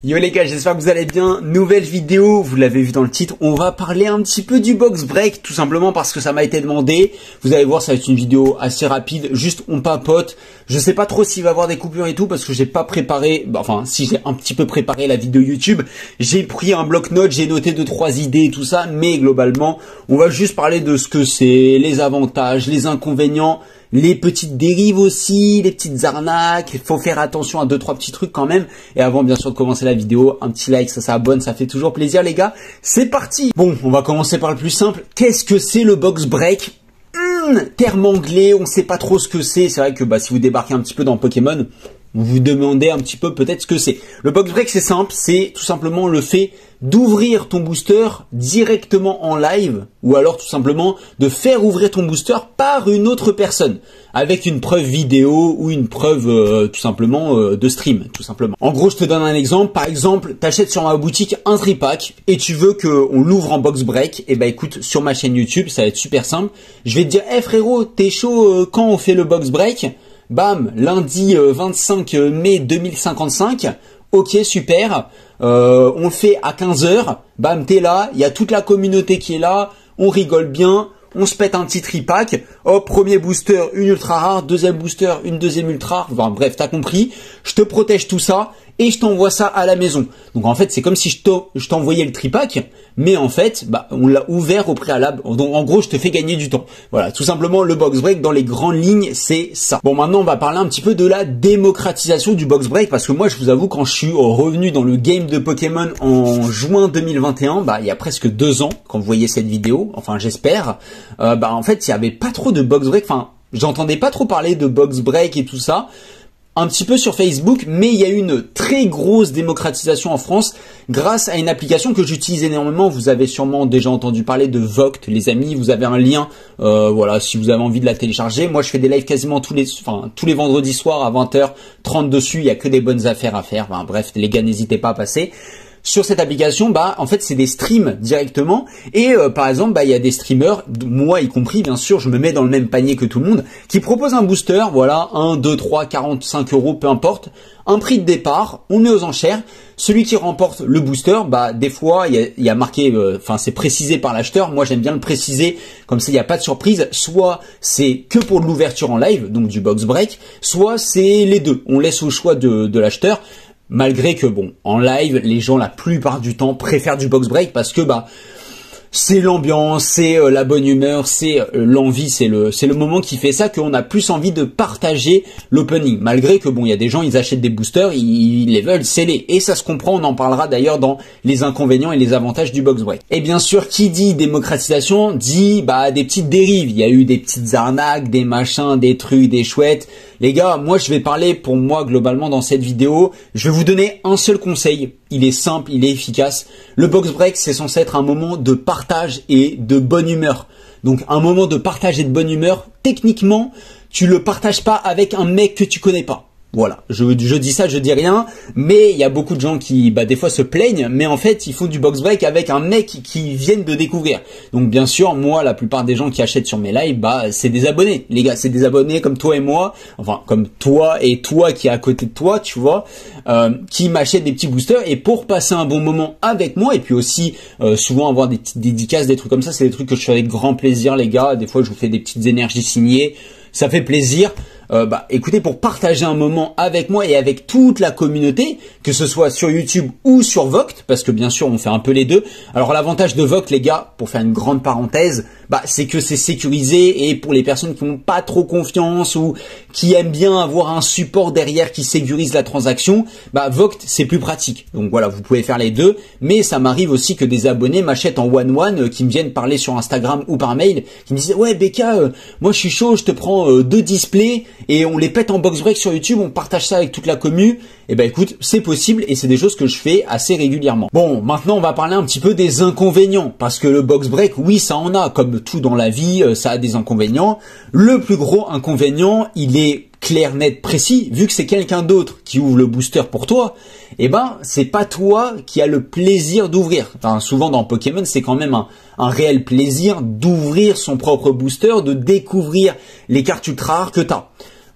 Yo les gars, j'espère que vous allez bien. Nouvelle vidéo, vous l'avez vu dans le titre, on va parler un petit peu du box break, tout simplement parce que ça m'a été demandé. Vous allez voir, ça va être une vidéo assez rapide, juste on papote. Je sais pas trop s'il va y avoir des coupures et tout parce que j'ai pas préparé, enfin si j'ai un petit peu préparé la vidéo YouTube. J'ai pris un bloc-notes, j'ai noté 2-3 idées et tout ça, mais globalement, on va juste parler de ce que c'est, les avantages, les inconvénients, les petites dérives aussi, les petites arnaques. Il faut faire attention à 2-3 petits trucs quand même. Et avant bien sûr de commencer la vidéo, un petit like, ça abonne, ça fait toujours plaisir les gars. C'est parti. Bon, on va commencer par le plus simple. Qu'est-ce que c'est le box break? Terme anglais, on sait pas trop ce que c'est. C'est vrai que si vous débarquez un petit peu dans Pokémon, vous vous demandez un petit peu peut-être ce que c'est. Le box break c'est simple, c'est tout simplement le fait d'ouvrir ton booster directement en live ou alors tout simplement de faire ouvrir ton booster par une autre personne avec une preuve vidéo ou une preuve tout simplement de stream tout simplement. En gros, je te donne un exemple. Par exemple, t'achètes sur ma boutique un tripack et tu veux qu'on l'ouvre en box break. Et écoute, sur ma chaîne YouTube, ça va être super simple. Je vais te dire, hey frérot, t'es chaud quand on fait le box break? Bam, lundi 25 mai 2055. Ok, super. On le fait à 15h. Bam, t'es là. Il y a toute la communauté qui est là. On rigole bien. On se pète un petit tripack. Hop, premier booster, une ultra rare. Deuxième booster, une deuxième ultra rare. Enfin, bref, t'as compris. Je te protège tout ça et je t'envoie ça à la maison. Donc en fait, c'est comme si je t'envoyais le tripack, mais en fait, on l'a ouvert au préalable. Donc en gros, je te fais gagner du temps. Voilà, tout simplement le box break dans les grandes lignes, c'est ça. Bon, maintenant, on va parler un petit peu de la démocratisation du box break parce que moi, je vous avoue, quand je suis revenu dans le game de Pokémon en juin 2021, il y a presque 2 ans, quand vous voyez cette vidéo, enfin j'espère, en fait, il y avait pas trop de box break. Enfin, j'entendais pas trop parler de box break et tout ça. Un petit peu sur Facebook, mais il y a eu une très grosse démocratisation en France grâce à une application que j'utilise énormément. Vous avez sûrement déjà entendu parler de Voct, les amis. Vous avez un lien, voilà, si vous avez envie de la télécharger. Moi, je fais des lives quasiment tous les vendredis soirs à 20h30 dessus. Il y a que des bonnes affaires à faire. Bref, les gars, n'hésitez pas à passer. Sur cette application, en fait, c'est des streams directement. Et par exemple, il y a des streamers, moi y compris, bien sûr, je me mets dans le même panier que tout le monde, qui proposent un booster, voilà, 1, 2, 3, 45 euros, peu importe, un prix de départ, on met aux enchères. Celui qui remporte le booster, des fois, il y a marqué, c'est précisé par l'acheteur. Moi, j'aime bien le préciser, comme ça, il n'y a pas de surprise. Soit c'est que pour de l'ouverture en live, donc du box break, soit c'est les deux. On laisse au choix de l'acheteur. Malgré que en live, les gens la plupart du temps préfèrent du box break parce que c'est l'ambiance, c'est la bonne humeur, c'est l'envie, c'est le moment qui fait ça qu'on a plus envie de partager l'opening. Malgré que il y a des gens, ils achètent des boosters, ils les veulent sceller et ça se comprend. On en parlera d'ailleurs dans les inconvénients et les avantages du box break. Et bien sûr, qui dit démocratisation dit des petites dérives. Il y a eu des petites arnaques, des machins, des trucs, des chouettes. Les gars, moi je vais parler pour moi globalement dans cette vidéo. Je vais vous donner un seul conseil. Il est simple, il est efficace. Le box break, c'est censé être un moment de partage et de bonne humeur. Donc un moment de partage et de bonne humeur, techniquement, tu le partages pas avec un mec que tu connais pas. Voilà, je dis ça, je dis rien, mais il y a beaucoup de gens qui, des fois se plaignent, mais en fait, ils font du box break avec un mec qui viennent de découvrir. Donc, bien sûr, moi, la plupart des gens qui achètent sur mes lives, c'est des abonnés. Les gars, c'est des abonnés comme toi et moi, enfin, comme toi et toi qui est à côté de toi, tu vois, qui m'achètent des petits boosters et pour passer un bon moment avec moi et puis aussi, souvent avoir des petites dédicaces, des trucs comme ça, c'est des trucs que je fais avec grand plaisir, les gars. Des fois, je vous fais des petites énergies signées. Ça fait plaisir. Écoutez, pour partager un moment avec moi et avec toute la communauté, que ce soit sur YouTube ou sur Voct, parce que bien sûr on fait un peu les deux. Alors l'avantage de Voct, les gars, pour faire une grande parenthèse, c'est que c'est sécurisé et pour les personnes qui n'ont pas trop confiance ou qui aiment bien avoir un support derrière qui sécurise la transaction, Voct c'est plus pratique. Donc voilà, vous pouvez faire les deux, mais ça m'arrive aussi que des abonnés m'achètent en one-one, qui me viennent parler sur Instagram ou par mail, qui me disent ouais Becca, moi je suis chaud, je te prends 2 displays et on les pète en box break sur YouTube, on partage ça avec toute la commu. Et écoute, c'est possible et c'est des choses que je fais assez régulièrement. Bon, maintenant on va parler un petit peu des inconvénients parce que le box break, oui, ça en a, comme tout dans la vie, ça a des inconvénients. Le plus gros inconvénient, il est clair, net, précis, vu que c'est quelqu'un d'autre qui ouvre le booster pour toi, c'est pas toi qui as le plaisir d'ouvrir. Enfin, souvent dans Pokémon, c'est quand même un réel plaisir d'ouvrir son propre booster, de découvrir les cartes ultra rares que t'as.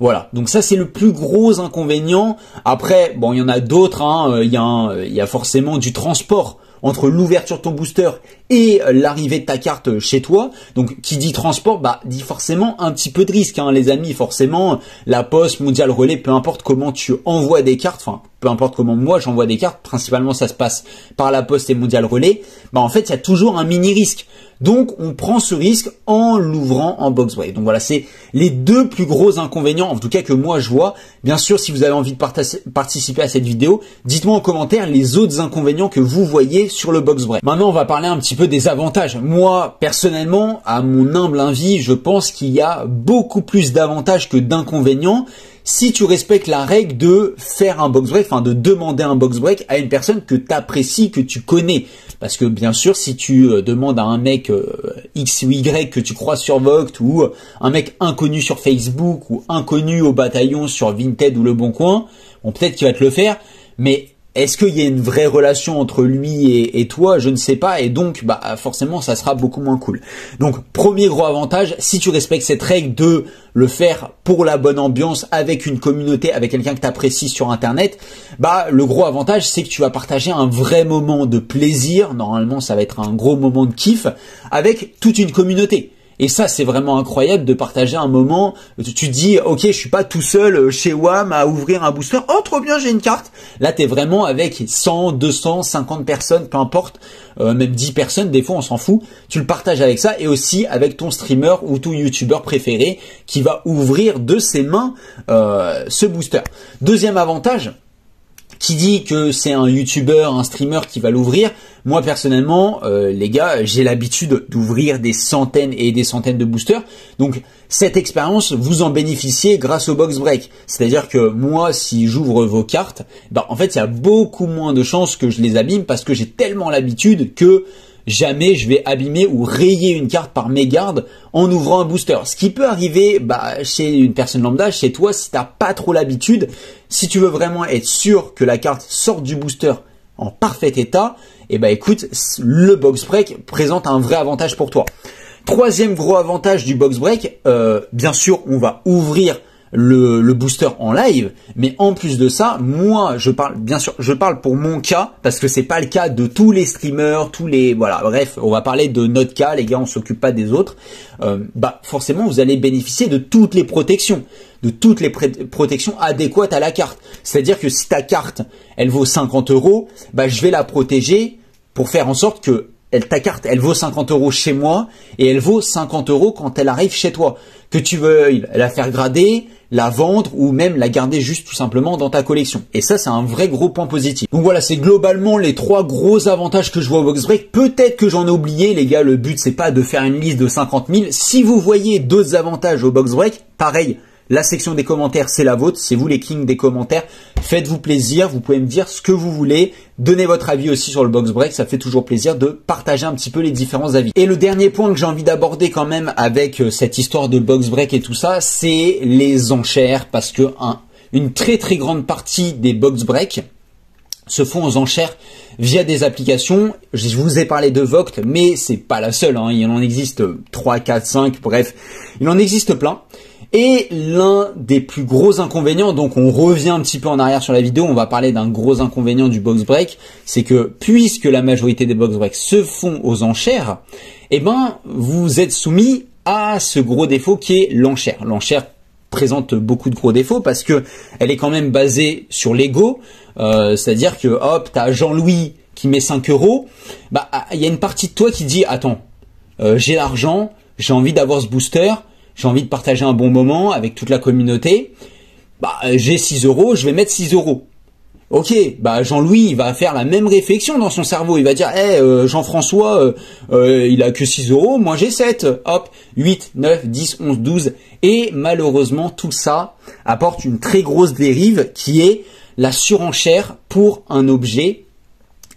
Voilà, donc ça c'est le plus gros inconvénient. Après, bon, il y en a d'autres, hein. Il y a forcément du transport entre l'ouverture de ton booster et l'arrivée de ta carte chez toi. Donc qui dit transport, bah dit forcément un petit peu de risque, hein, les amis. Forcément, la Poste, Mondial Relais, peu importe comment tu envoies des cartes, enfin peu importe comment moi j'envoie des cartes, principalement ça se passe par la Poste et Mondial Relais, bah en fait il y a toujours un mini risque. Donc on prend ce risque en l'ouvrant en box break. Donc voilà, c'est les deux plus gros inconvénients, en tout cas que moi je vois. Bien sûr, si vous avez envie de participer à cette vidéo, dites-moi en commentaire les autres inconvénients que vous voyez sur le box break. Maintenant, on va parler un petit peu des avantages. Moi, personnellement, à mon humble avis, je pense qu'il y a beaucoup plus d'avantages que d'inconvénients si tu respectes la règle de faire un box break, enfin de demander un box break à une personne que tu apprécies, que tu connais. Parce que bien sûr, si tu demandes à un mec X ou Y que tu croises sur Vogt, ou un mec inconnu sur Facebook, ou inconnu au bataillon sur Vinted ou Le Bon Coin, bon, peut-être qu'il va te le faire, mais est-ce qu'il y a une vraie relation entre lui et toi? Je ne sais pas, et donc bah forcément ça sera beaucoup moins cool. Donc premier gros avantage, si tu respectes cette règle de le faire pour la bonne ambiance, avec une communauté, avec quelqu'un que tu apprécies sur internet, bah le gros avantage c'est que tu vas partager un vrai moment de plaisir, normalement ça va être un gros moment de kiff, avec toute une communauté. Et ça, c'est vraiment incroyable de partager un moment. Tu te dis, ok, je suis pas tout seul chez WAM à ouvrir un booster. Oh, trop bien, j'ai une carte. Là, t'es vraiment avec 100, 200, 50 personnes, peu importe, même 10 personnes. Des fois, on s'en fout. Tu le partages avec ça et aussi avec ton streamer ou ton youtubeur préféré qui va ouvrir de ses mains ce booster. Deuxième avantage, qui dit que c'est un youtubeur, un streamer qui va l'ouvrir. Moi personnellement, les gars, j'ai l'habitude d'ouvrir des centaines et des centaines de boosters. Donc cette expérience, vous en bénéficiez grâce au box break. C'est-à-dire que moi, si j'ouvre vos cartes, bah en fait, il y a beaucoup moins de chances que je les abîme parce que j'ai tellement l'habitude que jamais je vais abîmer ou rayer une carte par mégarde en ouvrant un booster. Ce qui peut arriver chez une personne lambda, chez toi, si tu n'as pas trop l'habitude. Si tu veux vraiment être sûr que la carte sorte du booster en parfait état, et écoute, le box break présente un vrai avantage pour toi. Troisième gros avantage du box break, bien sûr, on va ouvrir le booster en live, mais en plus de ça, moi je parle pour mon cas, parce que c'est pas le cas de tous les streamers, voilà, bref, on va parler de notre cas, les gars, on s'occupe pas des autres. Forcément vous allez bénéficier de toutes les protections, adéquates à la carte. C'est-à-dire que si ta carte elle vaut 50 €, je vais la protéger pour faire en sorte que ta carte, elle vaut 50 € chez moi et elle vaut 50 € quand elle arrive chez toi. Que tu veuilles la faire grader, la vendre ou même la garder juste tout simplement dans ta collection. Et ça, c'est un vrai gros point positif. Donc voilà, c'est globalement les trois gros avantages que je vois au box break. Peut-être que j'en ai oublié, les gars, le but c'est pas de faire une liste de 50 000. Si vous voyez d'autres avantages au box break, pareil, la section des commentaires, c'est la vôtre. C'est vous les kings des commentaires. Faites-vous plaisir. Vous pouvez me dire ce que vous voulez. Donnez votre avis aussi sur le box break. Ça fait toujours plaisir de partager un petit peu les différents avis. Et le dernier point que j'ai envie d'aborder quand même avec cette histoire de box break et tout ça, c'est les enchères. Parce que une très très grande partie des box break se font aux enchères via des applications. Je vous ai parlé de Vogt, mais c'est pas la seule, hein. Il en existe 3, 4, 5, bref. Il en existe plein. Et l'un des plus gros inconvénients, donc on revient un petit peu en arrière sur la vidéo, on va parler d'un gros inconvénient du box break, c'est que puisque la majorité des box breaks se font aux enchères, vous êtes soumis à ce gros défaut qui est l'enchère. L'enchère présente beaucoup de gros défauts parce que elle est quand même basée sur l'ego, c'est-à-dire que hop, t'as Jean-Louis qui met 5 €, il y a une partie de toi qui dit attends, j'ai l'argent, j'ai envie d'avoir ce booster, j'ai envie de partager un bon moment avec toute la communauté, j'ai 6 €, je vais mettre 6 €. Ok, Jean-Louis, il va faire la même réflexion dans son cerveau. Il va dire, Jean-François, il a que 6 €, moi j'ai 7. Hop, 8, 9, 10, 11, 12. Et malheureusement, tout ça apporte une très grosse dérive qui est la surenchère pour un objet.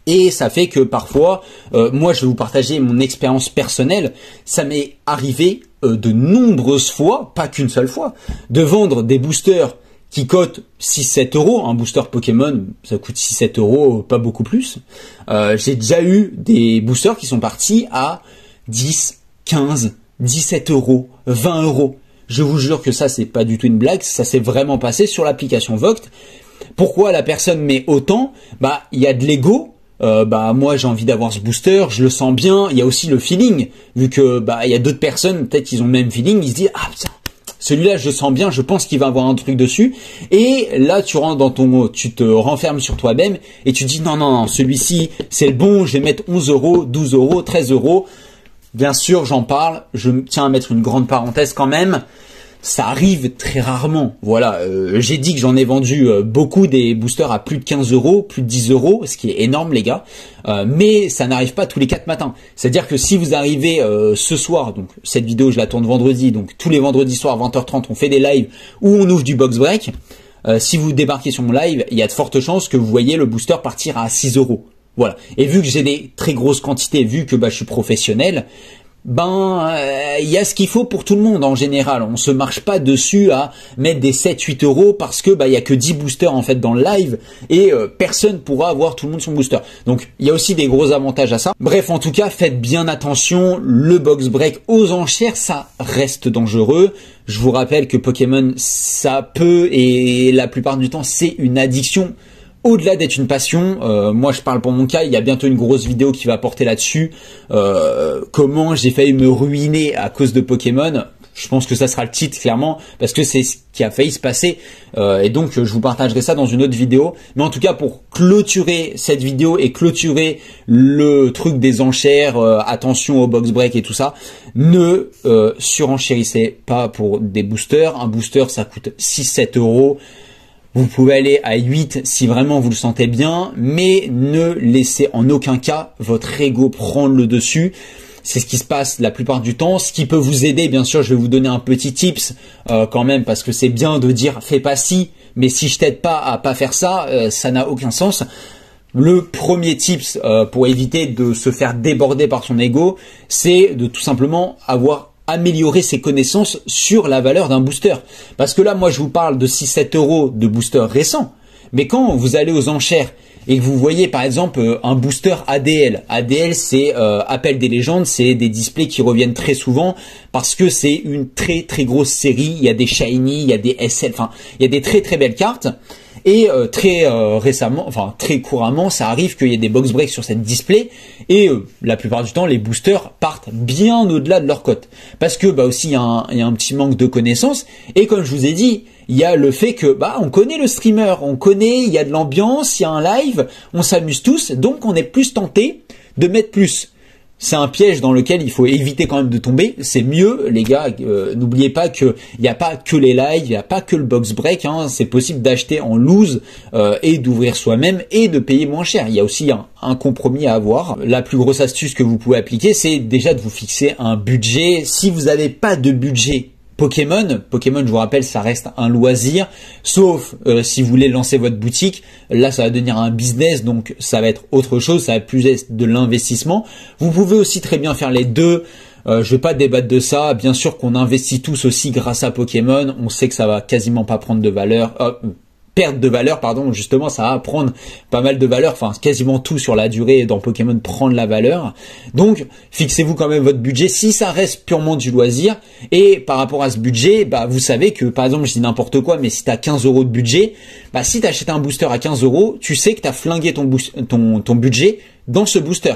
Et ça fait que parfois, moi je vais vous partager mon expérience personnelle, ça m'est arrivé de nombreuses fois, pas qu'une seule fois, de vendre des boosters qui cotent 6-7 €. Un booster Pokémon, ça coûte 6-7 €, pas beaucoup plus. J'ai déjà eu des boosters qui sont partis à 10, 15, 17 €, 20 €. Je vous jure que ça, c'est pas du tout une blague, ça s'est vraiment passé sur l'application Vogt. Pourquoi la personne met autant? Bah, il y a de l'ego. Moi j'ai envie d'avoir ce booster, je le sens bien. Il y a aussi le feeling, vu que il y a d'autres personnes, peut-être qu'ils ont le même feeling, ils se disent ah putain, celui-là je le sens bien, je pense qu'il va avoir un truc dessus. Et là tu rentres tu te renfermes sur toi-même et tu dis non, celui-ci c'est le bon, je vais mettre 11 euros, 12 euros, 13 euros. Bien sûr j'en parle, je tiens à mettre une grande parenthèse quand même. Ça arrive très rarement. Voilà, j'ai dit que j'en ai vendu beaucoup des boosters à plus de 15 euros, plus de 10 euros, ce qui est énorme les gars. Mais ça n'arrive pas tous les 4 matins. C'est-à-dire que si vous arrivez ce soir, donc cette vidéo je la tourne vendredi, donc tous les vendredis soirs 20h30 on fait des lives où on ouvre du box break. Si vous débarquez sur mon live, il y a de fortes chances que vous voyez le booster partir à 6 euros. Voilà. Et vu que j'ai des très grosses quantités, vu que je suis professionnel, il y a ce qu'il faut pour tout le monde en général. On se marche pas dessus à mettre des 7-8 euros parce que il y a que 10 boosters en fait dans le live et personne pourra avoir tout le monde son booster. Donc il y a aussi des gros avantages à ça. Bref, en tout cas, faites bien attention. Le box break aux enchères, ça reste dangereux. Je vous rappelle que Pokémon, ça peut et la plupart du temps, c'est une addiction. Au-delà d'être une passion, moi je parle pour mon cas, il y a bientôt une grosse vidéo qui va porter là-dessus, comment j'ai failli me ruiner à cause de Pokémon. Je pense que ça sera le titre clairement, parce que c'est ce qui a failli se passer, et donc je vous partagerai ça dans une autre vidéo. Mais en tout cas, pour clôturer cette vidéo et clôturer le truc des enchères, attention au box break et tout ça, ne surenchérissez pas pour des boosters. Un booster ça coûte 6-7 euros. Vous pouvez aller à 8 si vraiment vous le sentez bien, mais ne laissez en aucun cas votre ego prendre le dessus. C'est ce qui se passe la plupart du temps. Ce qui peut vous aider, bien sûr, je vais vous donner un petit tips quand même, parce que c'est bien de dire fais pas ci, mais si je t'aide pas à pas faire ça, ça n'a aucun sens. Le premier tips pour éviter de se faire déborder par son ego, c'est de tout simplement améliorer ses connaissances sur la valeur d'un booster. Parce que là, moi, je vous parle de 6-7 euros de booster récent. Mais quand vous allez aux enchères et que vous voyez, par exemple, un booster ADL. ADL, c'est Appel des légendes. C'est des displays qui reviennent très souvent parce que c'est une très, très grosse série. Il y a des shiny, il y a des SL. Enfin, il y a des très, très belles cartes. Et très couramment, ça arrive qu'il y ait des box breaks sur cette display et la plupart du temps, les boosters partent bien au-delà de leur cote. Parce que aussi, il y a un petit manque de connaissances. Et comme je vous ai dit, il y a le fait que on connaît le streamer, on connaît, il y a de l'ambiance, il y a un live, on s'amuse tous, donc on est plus tenté de mettre plus. C'est un piège dans lequel il faut éviter quand même de tomber. C'est mieux, les gars, n'oubliez pas qu'il n'y a pas que les lives, il n'y a pas que le box break. C'est possible d'acheter en loose et d'ouvrir soi-même et de payer moins cher. Il y a aussi un compromis à avoir. La plus grosse astuce que vous pouvez appliquer, c'est déjà de vous fixer un budget. Si vous n'avez pas de budget Pokémon, je vous rappelle, ça reste un loisir, sauf si vous voulez lancer votre boutique. Là, ça va devenir un business, donc ça va être autre chose, ça va plus être de l'investissement. Vous pouvez aussi très bien faire les deux. Je vais pas débattre de ça. Bien sûr qu'on investit tous aussi grâce à Pokémon. On sait que ça va quasiment pas prendre de valeur. Perte de valeur, pardon, justement, ça va prendre pas mal de valeur, enfin quasiment tout sur la durée dans Pokémon prend de la valeur. Donc, fixez-vous quand même votre budget si ça reste purement du loisir. Et par rapport à ce budget, vous savez que, par exemple, je dis n'importe quoi, mais si tu as 15 euros de budget, si tu achètes un booster à 15 euros, tu sais que tu as flingué ton budget dans ce booster.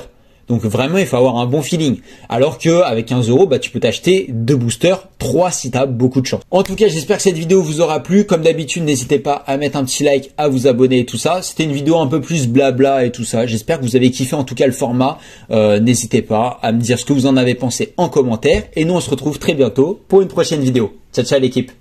Donc vraiment, il faut avoir un bon feeling. Alors que avec 15 euros, tu peux t'acheter 2 boosters, 3 si tu as beaucoup de chance. En tout cas, j'espère que cette vidéo vous aura plu. Comme d'habitude, n'hésitez pas à mettre un petit like, à vous abonner et tout ça. C'était une vidéo un peu plus blabla et tout ça. J'espère que vous avez kiffé en tout cas le format. N'hésitez pas à me dire ce que vous en avez pensé en commentaire. Et nous, on se retrouve très bientôt pour une prochaine vidéo. Ciao, ciao l'équipe.